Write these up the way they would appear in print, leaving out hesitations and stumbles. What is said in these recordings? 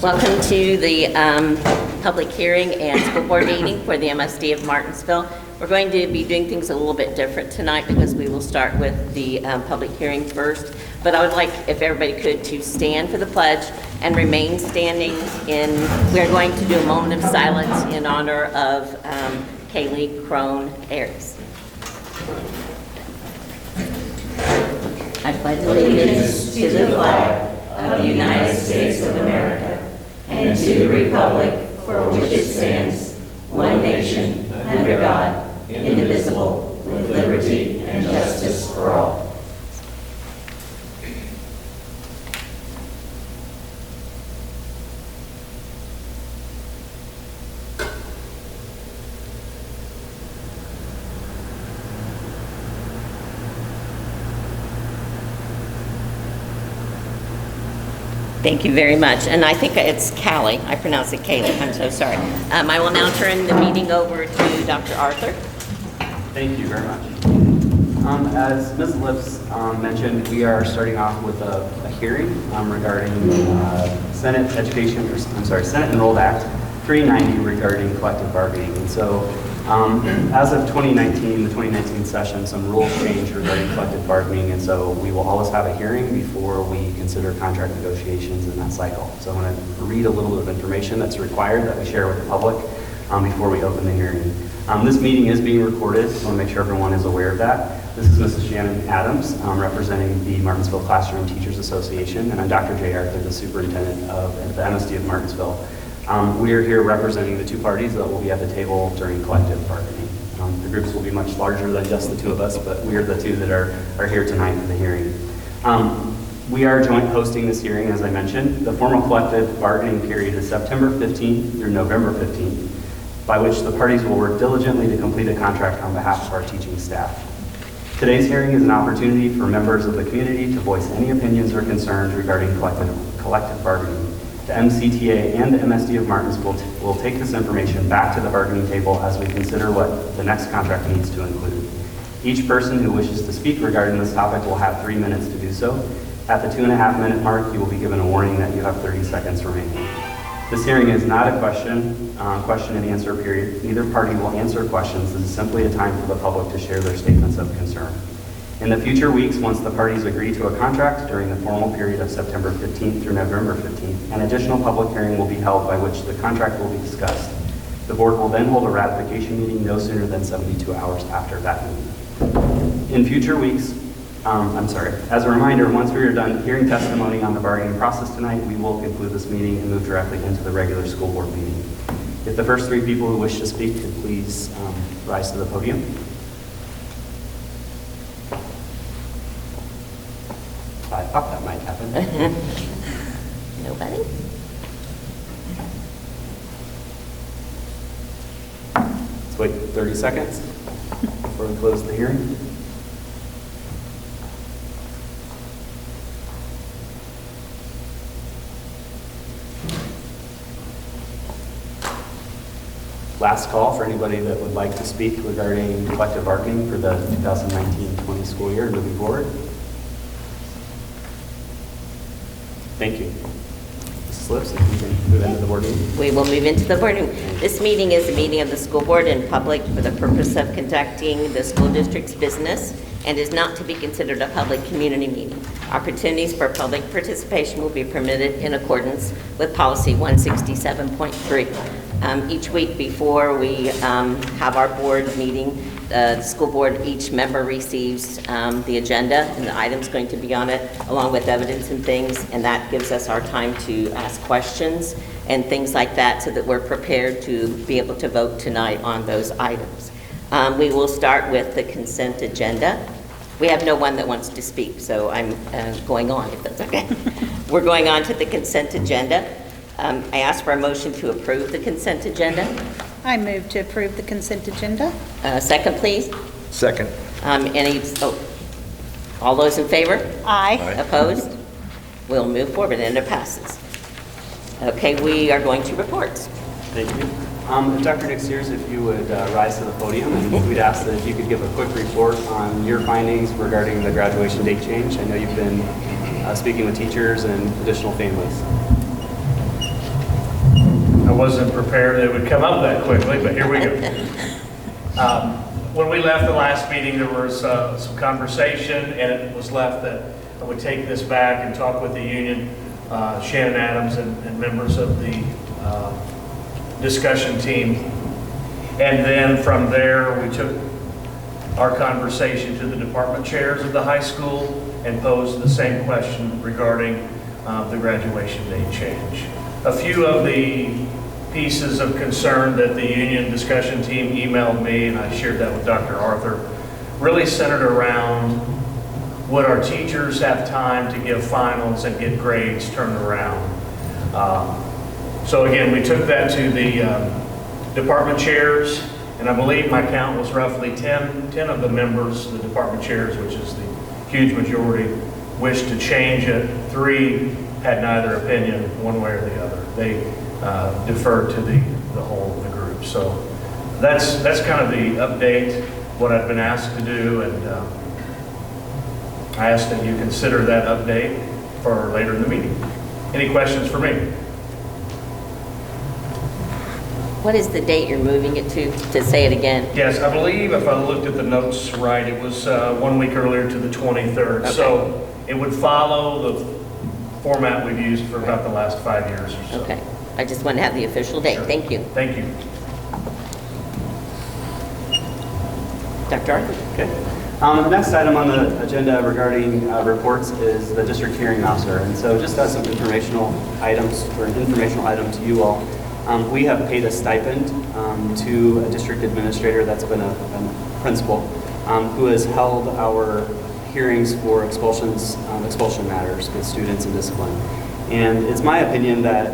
Welcome to the public hearing and school board meeting for the MSD of Martinsville. We're going to be doing things a little bit different tonight because we will start with the public hearing first. But I would like, if everybody could, to stand for the pledge and remain standing. We're going to do a moment of silence in honor of Kaylee Crone Ayers. I pledge allegiance to the flag of the United States of America and to the republic for which it stands, one nation, under God, indivisible, with liberty and justice for all. Thank you very much. And I think it's Callie. I pronounce it Kaylee. I'm so sorry. I will now turn the meeting over to Dr. Arthur. Thank you very much. As Ms. Lips mentioned, we are starting off with a hearing regarding Senate Enrolled Act 390 regarding collective bargaining. And so as of 2019, the 2019 session, some rules changed regarding collective bargaining, and so we will always have a hearing before we consider contract negotiations in that cycle. So I'm going to read a little bit of information that's required that we share with the public before we open the hearing. This meeting is being recorded, so I want to make sure everyone is aware of that. This is Mrs. Shannon Adams, representing the Martinsville Classroom Teachers Association, and I'm Dr. Jay Arthur, the superintendent of the MSD of Martinsville. We are here representing the two parties that will be at the table during collective bargaining. The groups will be much larger than just the two of us, but we are the two that are here tonight for the hearing. We are joint hosting this hearing, as I mentioned. The formal collective bargaining period is September 15th through November 15th, by which the parties will work diligently to complete a contract on behalf of our teaching staff. Today's hearing is an opportunity for members of the community to voice any opinions or concerns regarding collective bargaining. The MCTA and the MSD of Martinsville will take this information back to the bargaining table as we consider what the next contract needs to include. Each person who wishes to speak regarding this topic will have 3 minutes to do so. At the 2.5-minute mark, you will be given a warning that you have 30 seconds remaining. This hearing is not a question and answer period. Neither party will answer questions. This is simply a time for the public to share their statements of concern. In the future weeks, once the parties agree to a contract during the formal period of September 15th through November 15th, an additional public hearing will be held by which the contract will be discussed. The board will then hold a ratification meeting no sooner than 72 hours after that meeting. In future weeks, as a reminder, once we are done hearing testimony on the bargaining process tonight, we will conclude this meeting and move directly into the regular school board meeting. If the first 3 people who wish to speak could please rise to the podium. I thought that might happen. Nobody? Let's wait 30 seconds before we close the hearing. Last call for anybody that would like to speak regarding collective bargaining for the 2019-20 school year moving forward. Thank you. Mrs. Lips, if we can move into the board meeting. We will move into the board meeting. This meeting is a meeting of the school board in public for the purpose of conducting the school district's business and is not to be considered a public community meeting. Opportunities for public participation will be permitted in accordance with policy 167.3. Each week before we have our board meeting, the school board, each member receives the agenda and the items going to be on it, along with evidence and things, and that gives us our time to ask questions and things like that so that we're prepared to be able to vote tonight on those items. We will start with the consent agenda. We have no one that wants to speak, so I'm going on, if that's okay. We're going on to the consent agenda. I ask for a motion to approve the consent agenda. I move to approve the consent agenda. Second, please. Second. All those in favor? Aye. Opposed? We'll move forward and it passes. Okay, we are going to reports. Thank you. Dr. Nick Sears, if you would rise to the podium, and we'd ask that if you could give a quick report on your findings regarding the graduation date change. I know you've been speaking with teachers and additional families. wasn't prepared it would come up that quickly, but here we go. When we left the last meeting, there was some conversation, and it was left that I would take this back and talk with the union, Shannon Adams and members of the discussion team. And then from there, we took our conversation to the department chairs of the high school and posed the same question regarding the graduation date change. A few of the pieces of concern that the union discussion team emailed me, and I shared that with Dr. Arthur, really centered around would our teachers have time to give finals and get grades turned around. So again, we took that to the department chairs, and I believe my count was roughly 10 of the members, the department chairs, which is the huge majority, wished to change it. 3 had neither opinion one way or the other. They deferred to the whole of the group. So that's kind of the update, what I've been asked to do, and I ask that you consider that update for later in the meeting. Any questions for me? What is the date you're moving it to say it again? Yes, I believe if I looked at the notes right, it was 1 week earlier to the 23rd. Okay. So it would follow the format we've used for about the last 5 years or so. Okay. I just want to have the official date. Sure. Thank you. Thank you. Dr. Arthur? Okay. The next item on the agenda regarding reports is the district hearing officer. And so just as some informational items, or an informational item to you all, we have paid a stipend to a district administrator that's been a principal who has held our hearings for expulsion matters with students and discipline. And it's my opinion that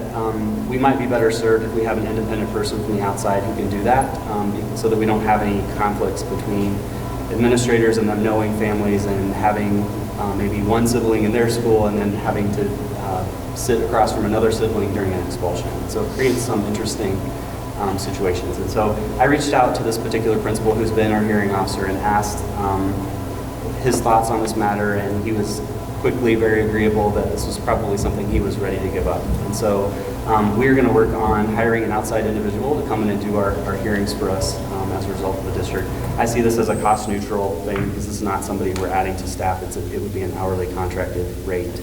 we might be better served if we have an independent person from the outside who can do that, so that we don't have any conflicts between administrators and them knowing families and having maybe one sibling in their school and then having to sit across from another sibling during an expulsion. So it creates some interesting situations. And so I reached out to this particular principal who's been our hearing officer and asked his thoughts on this matter, and he was quickly very agreeable that this was probably something he was ready to give up. And so we're going to work on hiring an outside individual to come in and do our hearings for us as a result of the district. I see this as a cost neutral thing because this is not somebody we're adding to staff. It would be an hourly contracted rate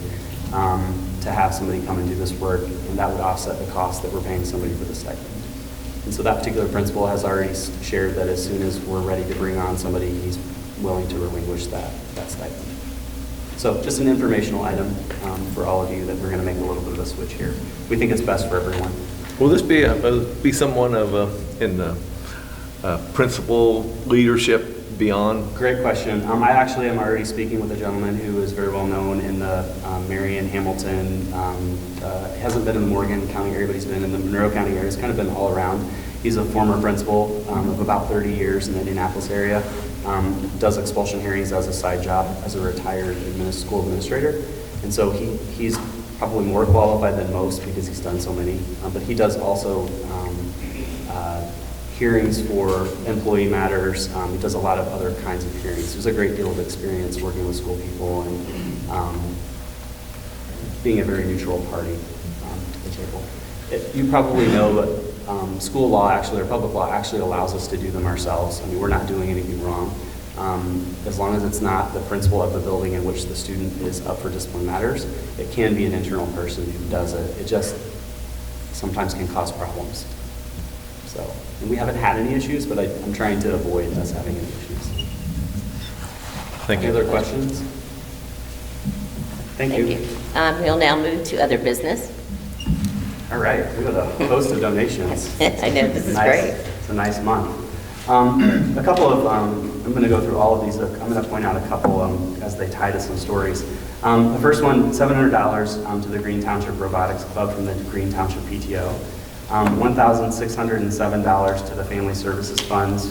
to have somebody come and do this work, and that would offset the cost that we're paying somebody for the stipend. And so that particular principal has already shared that as soon as we're ready to bring on somebody, he's willing to relinquish that stipend. So just an informational item for all of you that we're going to make a little bit of a switch here. We think it's best for everyone. Will this be someone in the principal leadership beyond? Great question. I actually am already speaking with a gentleman who is very well known in the Marion, Hamilton, hasn't been in the Morgan County area, but he's been in the Monroe County area. He's kind of been all around. He's a former principal of about 30 years in the Indianapolis area. Does expulsion hearings as a side job as a retired school administrator. And so he's probably more qualified than most because he's done so many. But he does also hearings for employee matters. He does a lot of other kinds of hearings. There's a great deal of experience working with school people and being a very neutral party to the table. You probably know that school law actually, or public law actually allows us to do them ourselves. I mean, we're not doing anything wrong. As long as it's not the principal of the building in which the student is up for discipline matters, it can be an internal person who does it. It just sometimes can cause problems. So, and we haven't had any issues, but I'm trying to avoid us having any issues. Thank you. Any other questions? Thank you. We'll now move to other business. All right, we got a host of donations. I know, this is Nice. great. It's a nice month. A couple of, I'm going to go through all of these. I'm going to point out a couple as they tie to some stories. The first one, $700 to the Green Township Robotics Club from the Green Township PTO. $1,607 to the Family Services Funds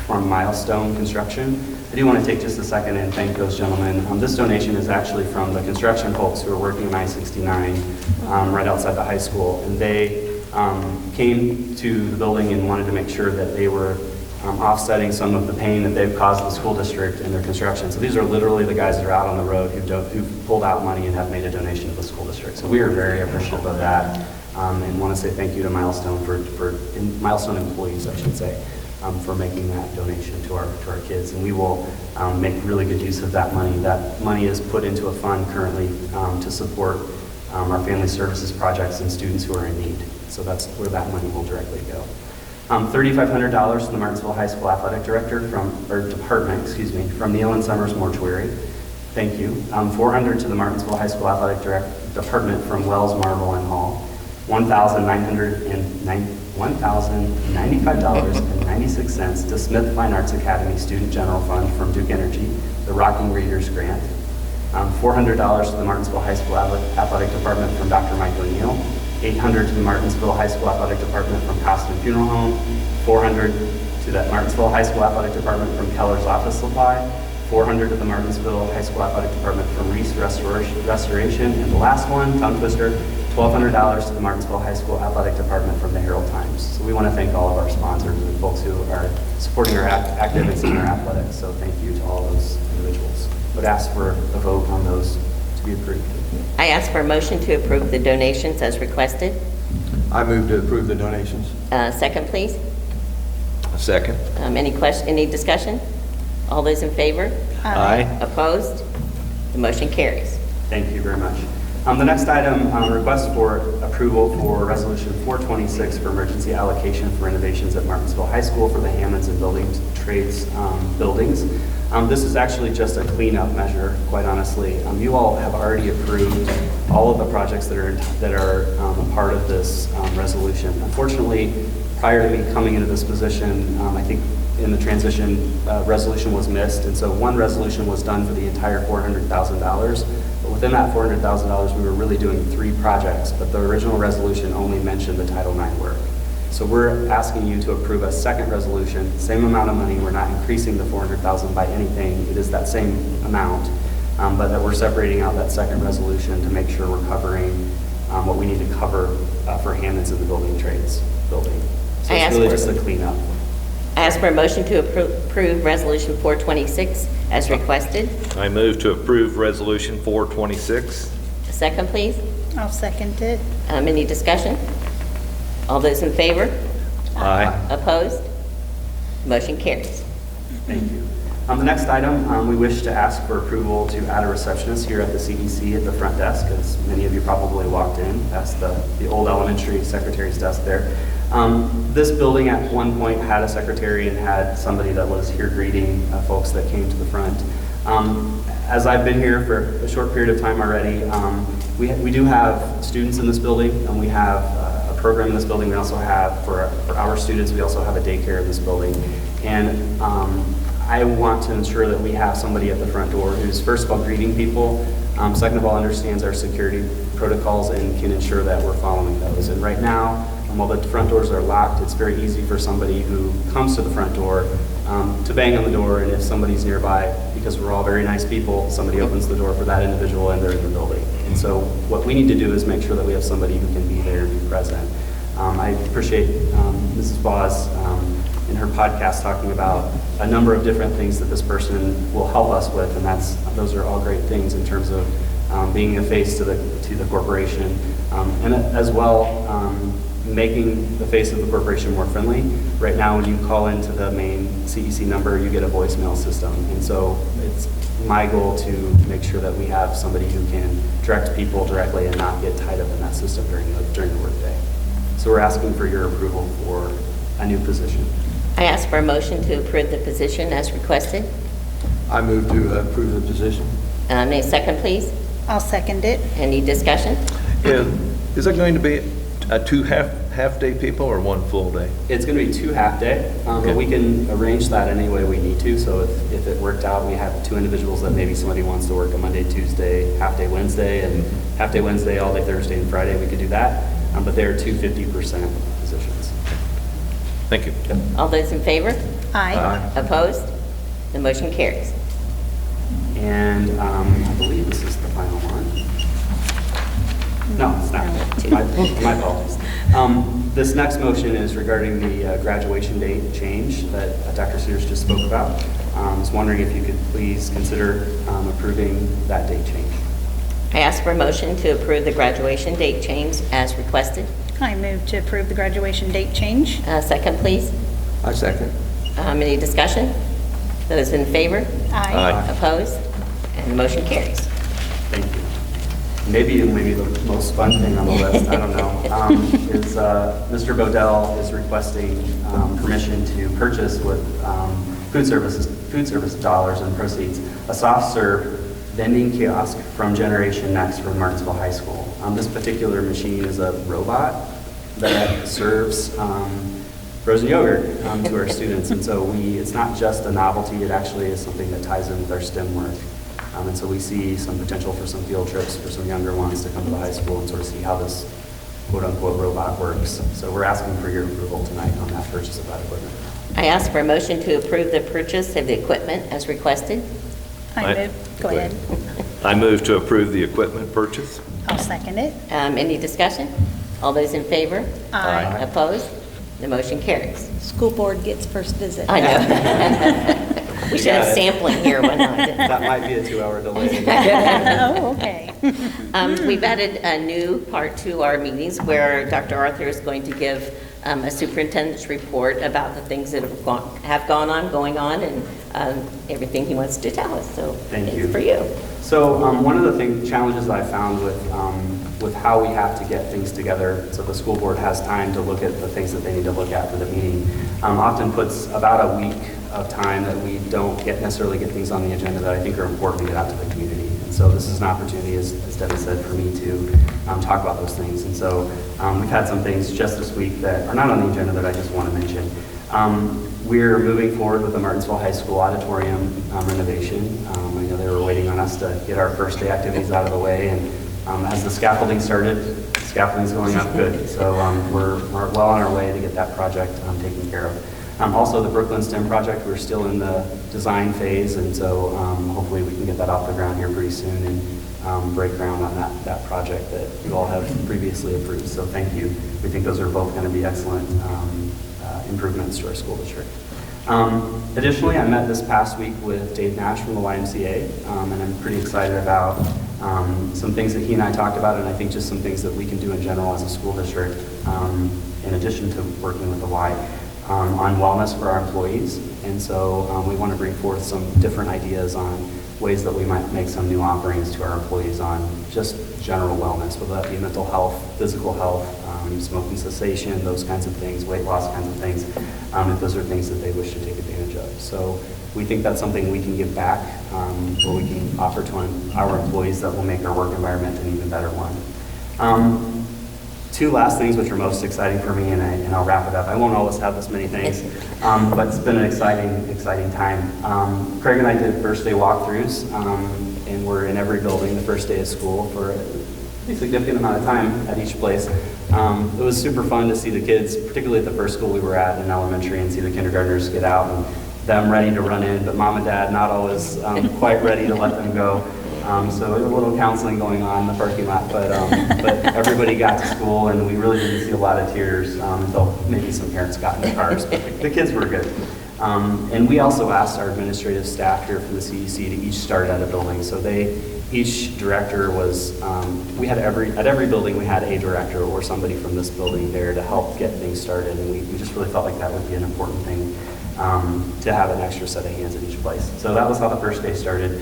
from Milestone Construction. I do want to take just a second and thank those gentlemen. This donation is actually from the construction folks who are working on I-69 right outside the high school. And they came to the building and wanted to make sure that they were offsetting some of the pain that they've caused the school district in their construction. So these are literally the guys that are out on the road who've pulled out money and have made a donation to the school district. So we are very appreciative of that. and want to say thank you to Milestone Milestone employees, I should say, for making that donation to our kids. And we will make really good use of that money. That money is put into a fund currently to support our family services projects and students who are in need. So that's where that money will directly go. $3,500 to the Martinsville High School Athletic Department, from Neil and Summers Mortuary. Thank you. $400 to the Martinsville High School Athletic Department from Wells, Marble, and Hall. $1,095.96 to Smith Fine Arts Academy Student General Fund from Duke Energy, the Rocking Readers Grant. $400 to the Martinsville High School Athletic Department from Dr. Mike O'Neill. $800 to the Martinsville High School Athletic Department from Costin Funeral Home. $400 to the Martinsville High School Athletic Department from Keller's Office Supply. $400 to the Martinsville High School Athletic Department from Reese Restoration. And the last one, tongue twister, $1,200 to the Martinsville High School Athletic Department from the Herald Times. So we want to thank all of our sponsors and folks who are supporting our activities in our athletics. So thank you to all those individuals. Would ask for a vote on those to be approved. I ask for a motion to approve the donations as requested. I move to approve the donations. Second, please. Second. Any discussion? All those in favor? Aye. Opposed? The motion carries. Thank you very much. The next item, request for approval for Resolution 426 for emergency allocation for renovations at Martinsville High School for the Hammonds and Building Trades buildings. This is actually just a cleanup measure, quite honestly. You all have already approved all of the projects that are a part of this resolution. Unfortunately, prior to me coming into this position, I think in the transition, resolution was missed, and so one resolution was done for the entire $400,000. But within that $400,000, we were really doing 3 projects, but the original resolution only mentioned the Title IX work. So we're asking you to approve a second resolution, same amount of money. We're not increasing the $400,000 by anything. It is that same amount, but that we're separating out that second resolution to make sure we're covering what we need to cover for Hammonds in the building trades building. So it's really just a cleanup. I ask for a motion to approve Resolution 426 as requested. I move to approve Resolution 426. Second, please. I'll second it. Any discussion? All those in favor? Aye. Opposed? Motion carries. Thank you. The next item, we wish to ask for approval to add a receptionist here at the CDC at the front desk, as many of you probably walked in. That's the old elementary secretary's desk there. This building at one point had a secretary and had somebody that was here greeting folks that came to the front. As I've been here for a short period of time already, we do have students in this building, and we have a program in this building. We also have, for our students, we also have a daycare in this building. And I want to ensure that we have somebody at the front door who's, first of all, greeting people, second of all, understands our security protocols and can ensure that we're following those. And right now, while the front doors are locked, it's very easy for somebody who comes to the front door to bang on the door, and if somebody's nearby, because we're all very nice people, somebody opens the door for that individual and they're in the building. And so what we need to do is make sure that we have somebody who can be there and be present. I appreciate Mrs. Boz in her podcast talking about a number of different things that this person will help us with, and those are all great things in terms of being a face to the corporation, and as well making the face of the corporation more friendly. Right now, when you call into the main CEC number, you get a voicemail system, and so it's my goal to make sure that we have somebody who can direct people directly and not get tied up in that system during the workday. So we're asking for your approval for a new position. I ask for a motion to approve the position as requested. I move to approve the position. A second, please. I'll second it. Any discussion? Is that going to be a 2 half-day people or 1 full day? It's going to be 2 half-day, but we can arrange that any way we need to. So if it worked out, we have 2 individuals that maybe somebody wants to work a Monday, Tuesday, half-day Wednesday, and half-day Wednesday, all day Thursday and Friday. We could do that, but they are 2 50% positions. Thank you. All those in favor? Aye. Opposed? The motion carries. And I believe this is the final one. No, it's not. My apologies. This next motion is regarding the graduation date change that Dr. Sears just spoke about. I was wondering if you could please consider approving that date change. I ask for a motion to approve the graduation date change as requested. I move to approve the graduation date change. Second, please. I second. Any discussion? Those in favor? Aye. Opposed? And the motion carries. Thank you. Maybe the most fun thing on the list, I don't know, is Mr. Bodell is requesting permission to purchase with food service dollars and proceeds, a soft serve vending kiosk from Generation Next from Martinsville High School. This particular machine is a robot that serves frozen yogurt to our students. And so it's not just a novelty, it actually is something that ties in with our STEM work. And so we see some potential for some field trips for some younger ones to come to the high school and sort of see how this quote-unquote robot works. So we're asking for your approval tonight on that purchase of that equipment. I ask for a motion to approve the purchase of the equipment as requested. I move, go ahead. I move to approve the equipment purchase. I'll second it. Any discussion? All those in favor? Aye. Opposed? The motion carries. School board gets first visit. I know. We should have sampling here one night. That might be a 2-hour delay. Oh, okay. We've added a new part to our meetings where Dr. Arthur is going to give a superintendent's report about the things that have gone on, going on, and everything he wants to tell us. So Thank you. it's for you. So one of the challenges that I found with how we have to get things together, so the school board has time to look at the things that they need to look at for the meeting, often puts about a week of time that we don't necessarily get things on the agenda that I think are important to get out to the community. And so this is an opportunity, as Debbie said, for me to talk about those things. And so we've had some things just this week that are not on the agenda that I just want to mention. We're moving forward with the Martinsville High School auditorium renovation. I know they were waiting on us to get our first day activities out of the way, and as the scaffolding started, the scaffolding's going up good. So we're well on our way to get that project taken care of. Also, the Brooklyn STEM project, we're still in the design phase, and so hopefully we can get that off the ground here pretty soon and break ground on that project that you all have previously approved. So thank you. We think those are both going to be excellent improvements to our school district. Additionally, I met this past week with Dave Nash from the YMCA, and I'm pretty excited about some things that he and I talked about, and I think just some things that we can do in general as a school district, in addition to working with the Y, on wellness for our employees. And so we want to bring forth some different ideas on ways that we might make some new offerings to our employees on just general wellness, whether that be mental health, physical health, smoking cessation, those kinds of things, weight loss kinds of things, if those are things that they wish to take advantage of. So we think that's something we can give back, or we can offer to our employees that will make our work environment an even better one. Two last things which are most exciting for me, and I'll wrap it up. I won't always have this many things, but it's been an exciting time. Craig and I did first day walkthroughs, and we're in every building the first day of school for a significant amount of time at each place. It was super fun to see the kids, particularly at the first school we were at in elementary, and see the kindergartners get out and them ready to run in, but mom and dad not always quite ready to let them go. So there was a little counseling going on in the parking lot, but everybody got to school, and we really didn't see a lot of tears until maybe some parents got in the cars. But the kids were good. And we also asked our administrative staff here from the CEC to each start at a building. So each director was, at every building we had a director or somebody from this building there to help get things started, and we just really felt like that would be an important thing. To have an extra set of hands at each place. So that was how the first day started.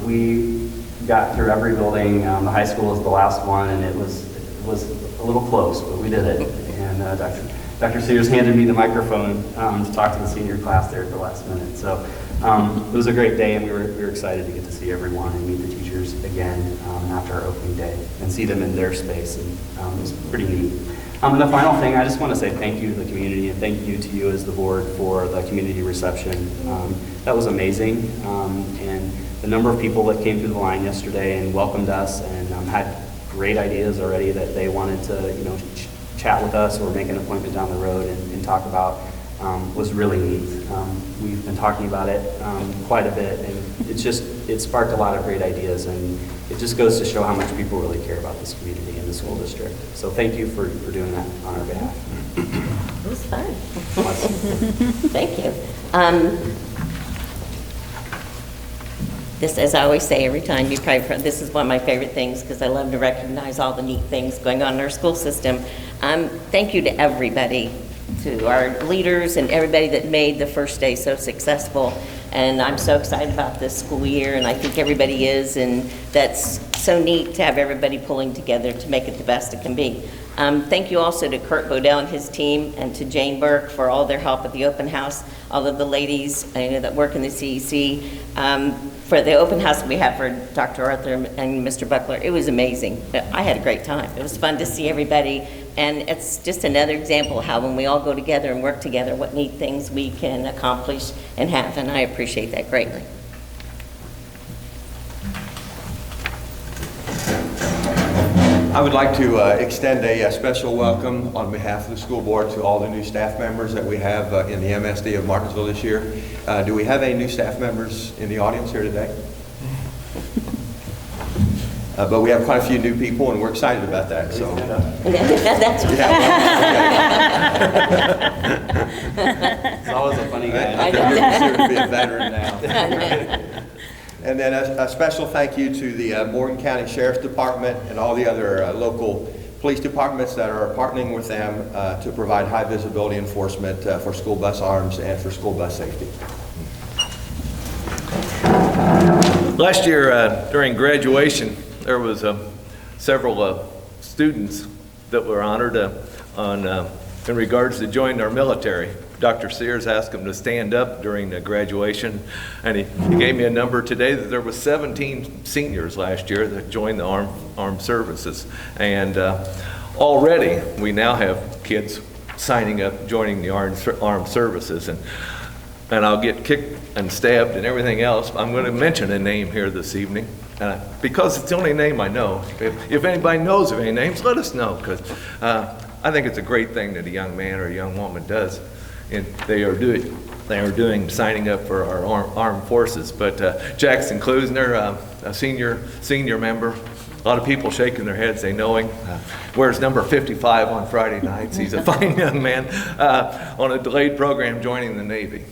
We got through every building. The high school was the last one, and it was a little close, but we did it. And Dr. Sears handed me the microphone to talk to the senior class there at the last minute. So it was a great day, and we were excited to get to see everyone and meet the teachers again after our opening day and see them in their space. And it was pretty neat. And the final thing, I just want to say thank you to the community, and thank you to you as the board for the community reception. That was amazing, and the number of people that came through the line yesterday and welcomed us and had great ideas already that they wanted to, chat with us or make an appointment down the road and talk about was really neat. We've been talking about it quite a bit, and it sparked a lot of great ideas, and it just goes to show how much people really care about this community and the school district. So thank you for doing that on our behalf. It was fun. Thank you. This, as I always say every time, be proud. This is one of my favorite things because I love to recognize all the neat things going on in our school system. Thank you to everybody, to our leaders and everybody that made the first day so successful. And I'm so excited about this school year, and I think everybody is, and that's so neat to have everybody pulling together to make it the best it can be. Thank you also to Kurt Bodell and his team, and to Jane Burke for all their help at the open house, all of the ladies that work in the CEC. For the open house we had for Dr. Arthur and Mr. Buckler, it was amazing. I had a great time. It was fun to see everybody, and it's just another example of how when we all go together and work together, what neat things we can accomplish and have, and I appreciate that greatly. I would like to extend a special welcome on behalf of the school board to all the new staff members that we have in the MSD of Martinsville this year. Do we have any new staff members in the audience here today? But we have quite a few new people, and we're excited about that. So, That's It's always a funny guy. I think you're considered to be a veteran now. And then a special thank you to the Morgan County Sheriff's Department and all the other local police departments that are partnering with them to provide high visibility enforcement for school bus arms and for school bus safety. Last year during graduation, there was several students that were honored in regards to joining our military. Dr. Sears asked them to stand up during the graduation, and he gave me a number today that there was 17 seniors last year that joined the armed services. And already we now have kids signing up, joining the armed services. And I'll get kicked and stabbed and everything else. I'm going to mention a name here this evening, because it's the only name I know. If anybody knows of any names, let us know, because I think it's a great thing that a young man or a young woman does. And they are doing signing up for our armed forces. But Jackson Klusner, a senior member, a lot of people shaking their heads. They know him. Wears number 55 on Friday nights. He's a fine young man on a delayed program joining the Navy.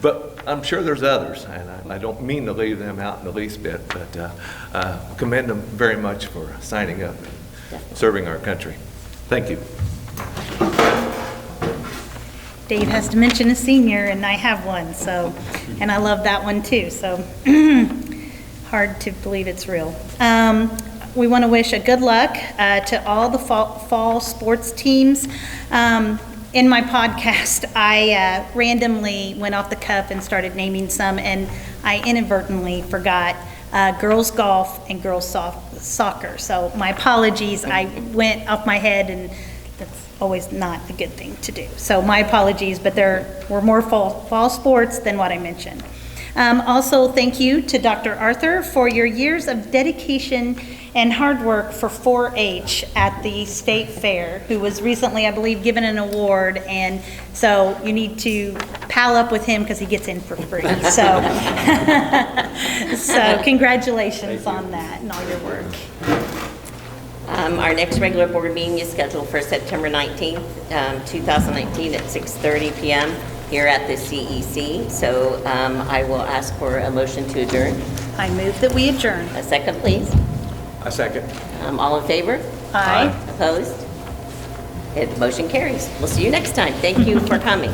But I'm sure there's others, and I don't mean to leave them out in the least bit, but commend them very much for signing up and serving our country. Thank you. Dave has to mention a senior, and I have one, so, and I love that one too, so hard to believe it's real. We want to wish a good luck to all the fall sports teams. In my podcast, I randomly went off the cuff and started naming some, and I inadvertently forgot girls golf and girls soccer. So my apologies, I went off my head, and that's always not a good thing to do. So my apologies, but there were more fall sports than what I mentioned. Also, thank you to Dr. Arthur for your years of dedication and hard work for 4-H at the state fair, who was recently, I believe, given an award, and so you need to pal up with him because he gets in for free. So, so congratulations on that and all your work. Our next regular board meeting is scheduled for September 19th, 2019 at 6:30 p.m. here at the CEC. So I will ask for a motion to adjourn. I move that we adjourn. A second, please. A second. All in favor? Aye. Opposed? Motion carries. We'll see you next time. Thank you for coming.